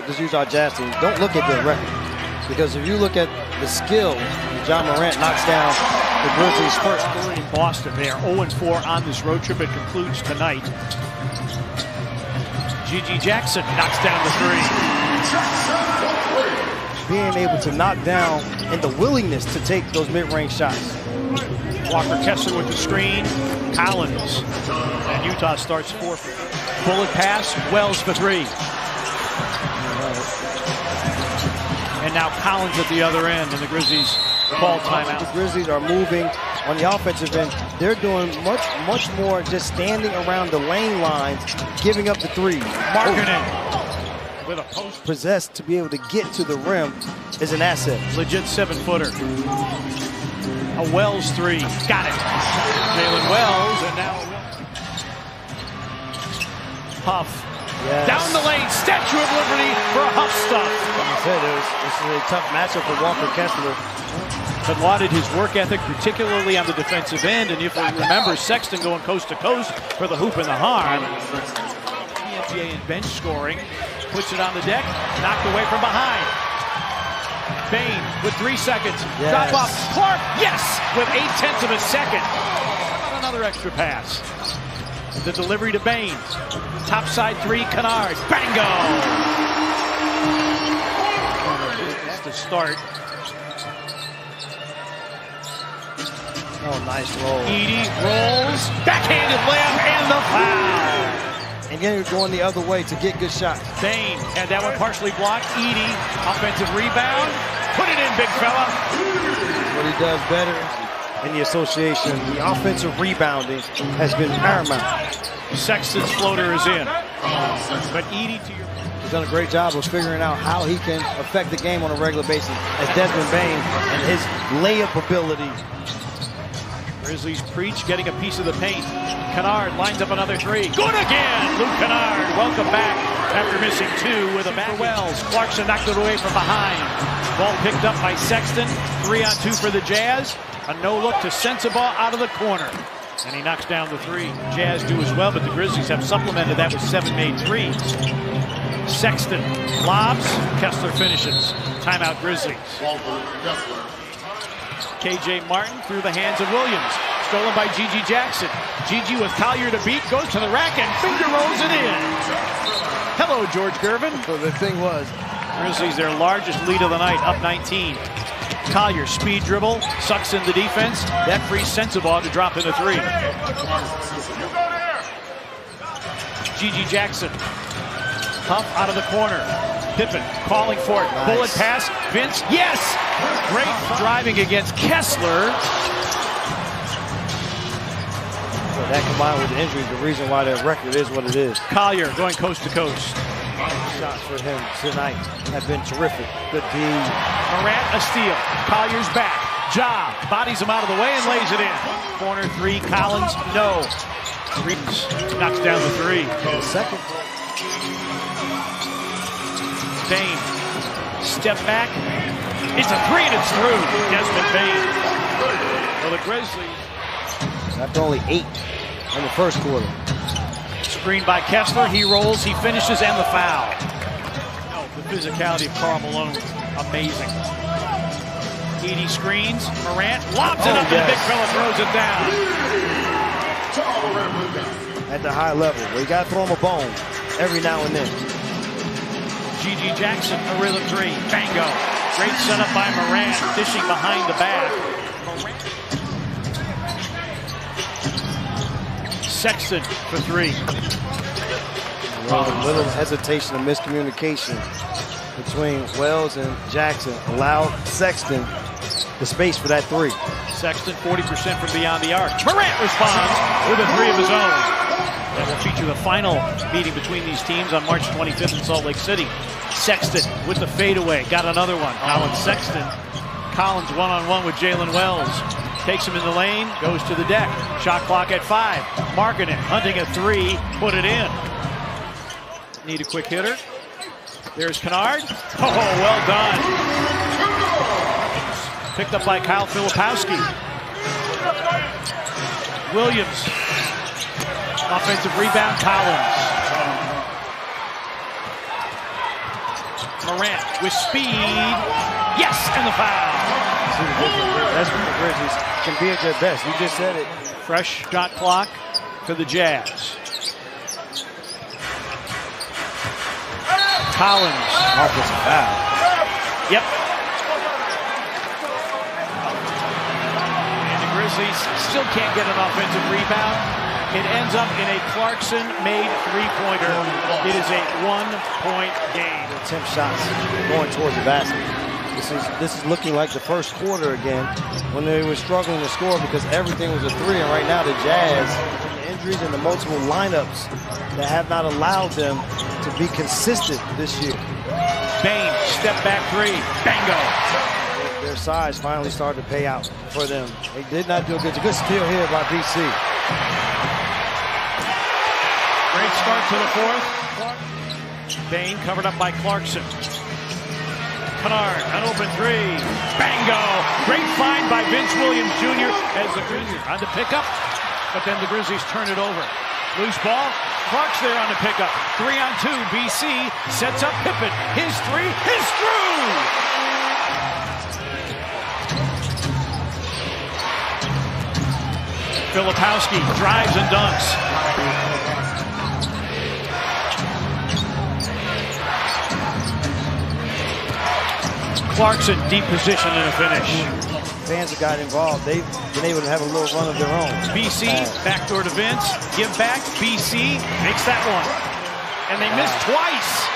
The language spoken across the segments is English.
just use our Jazz team, don't look at the record. Because if you look at the skill, John Morant knocks down the Grizzlies' first three. In Boston, they are 0-4 on this road trip. It concludes tonight. G.G. Jackson knocks down the three. Being able to knock down and the willingness to take those mid-range shots. Walker Kessler with the screen. Collins. And Utah starts 4 for 4. Bullet pass. Wells for three. And now Collins at the other end, and the Grizzlies call timeout. The Grizzlies are moving on the offensive end. They're doing much more just standing around the lane lines, giving up the three. Marketing with a post. Possessed to be able to get to the rim is an asset. Legit 7-footer. A Wells three. Got it. Jalen Wells, and now Huff. Yes. Down the lane, Statue of Liberty for a Huff stuff. Like I said, this is a tough matchup for Walker Kessler. But lauded his work ethic, particularly on the defensive end. And if you remember, Sexton going coast to coast for the hoop and the harm. NBA and bench scoring. Puts it on the deck, knocked away from behind. Bain with 3 seconds. Yes. Drop off. Clark, yes, with 0.8 of a second. How about another extra pass? The delivery to Bain. Topside three, Kennard. Bango! That's the start. Oh, nice roll. Edey rolls. Backhanded layup and the foul. And again, you're going the other way to get good shots. Bain had that one partially blocked. Edey, offensive rebound. Put it in, big fella. What he does better in the association, the offensive rebounding has been paramount. Sexton's floater is in. But Edey, to your... He's done a great job of figuring out how he can affect the game on a regular basis as Desmond Bain and his layup ability. Grizzlies preach, getting a piece of the paint. Kennard lines up another three. Good again! Luke Kennard, welcome back after missing 2 with a back. Wells. Clarkson knocked it away from behind. Ball picked up by Sexton. 3-on-2 for the Jazz. A no-look to Sensabaugh out of the corner. And he knocks down the three. Jazz do as well, but the Grizzlies have supplemented that with 7 made threes. Sexton lobs. Kessler finishes. Timeout Grizzlies. K.J. Martin through the hands of Williams. Stolen by G.G. Jackson. G.G. with Collier to beat. Goes to the rack and finger rolls it in. Hello, George Gervin. So the thing was, Grizzlies, their largest lead of the night, up 19. Collier, speed dribble, sucks in the defense. That frees Sensabaugh to drop in a three. G.G. Jackson. Huff out of the corner. Pippen calling for it. Nice. Bullet pass. Vince, yes! Great driving against Kessler. So that combined with the injuries, the reason why their record is what it is. Collier going coast to coast. Shots for him tonight have been terrific. Good D. Morant a steal. Collier's back. Ja bodies him out of the way and lays it in. Corner three. Collins, no. Reeves knocks down the three. The second. Bain. Step back. It's a three and it's through. Desmond Bain. For the Grizzlies. After only 8 in the first quarter. Screen by Kessler. He rolls, he finishes, and the foul. Oh, the physicality of Karl Malone, amazing. Edey screens. Morant lobs it up, and the big fella throws it down. At the high level, where you got to throw him a bone every now and then. G.G. Jackson, a rhythm three. Bango. Great setup by Morant, dishing behind the back. Sexton for three. A little hesitation and miscommunication between Wells and Jackson allowed Sexton the space for that three. Sexton 40% from beyond the arc. Morant responds with a three of his own. That will feature the final meeting between these teams on March 25th in Salt Lake City. Sexton with the fadeaway. Got another one. Collins Sexton. Collins one-on-one with Jalen Wells. Takes him in the lane, goes to the deck. Shot clock at 5. Marketing, hunting a three, put it in. Need a quick hitter. There's Kennard. Oh, well done. Picked up by Kyle Filipowski. Williams. Offensive rebound, Collins. Morant with speed. Yes, and the foul. That's what the Grizzlies can be at their best. You just said it. Fresh shot clock for the Jazz. Collins. Offensive foul. Yep. And the Grizzlies still can't get an offensive rebound. It ends up in a Clarkson-made three-pointer. It is a one-point game. Attempt shots going towards the basket. This is looking like the first quarter again when they were struggling to score because everything was a three. And right now the Jazz, the injuries and the multiple lineups that have not allowed them to be consistent this year. Bane, step back three. Bango. Their size finally started to pay out for them. They did not do a good steal here by BC. Great start to the fourth. Bane covered up by Clarkson. Kennard, an open three. Bango! Great find by Vince Williams Jr. as the Grizzlies on the pickup, but then the Grizzlies turn it over. Loose ball. Clark's there on the pickup. 3-on-2. BC sets up Pippen. His three is through! Filipowski drives and dunks. Clarkson, deep position and a finish. Fans have got involved. They've been able to have a little run of their own. BC, backdoor to Vince. Give back. BC makes that one. And they miss twice.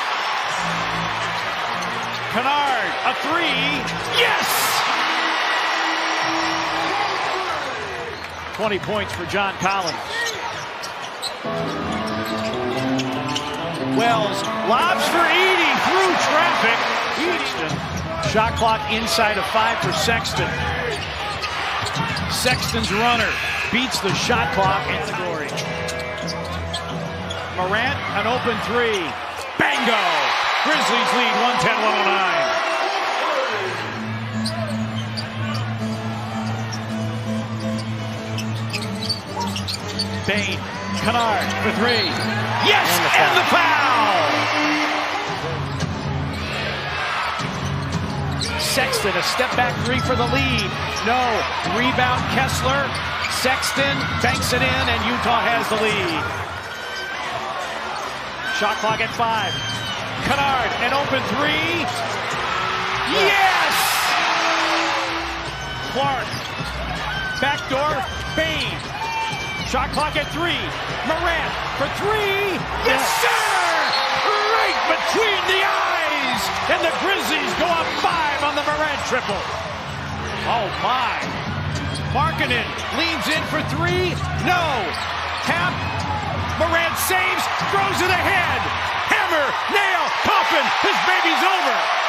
Kennard, a three. Yes! 20 points for John Collins. Wells lobs for Edey through traffic. Shot clock inside of 5 for Sexton. Sexton's runner beats the shot clock in the glory. Morant, an open three. Bango! Grizzlies lead 110-109. Bane, Kennard for three. Yes, and the foul! Sexton, a step back three for the lead. No. Rebound Kessler. Sexton banks it in, and Utah has the lead. Shot clock at 5. Kennard, an open three. Yes! Clark. Backdoor. Bane. Shot clock at 3. Morant for 3. Yes, sir! Right between the eyes! And the Grizzlies go up 5 on the Morant triple. Oh, my. Markkanen leans in for 3. No. Tap. Morant saves. Throws it ahead. Hammer. Nail. Coffin. His baby's over.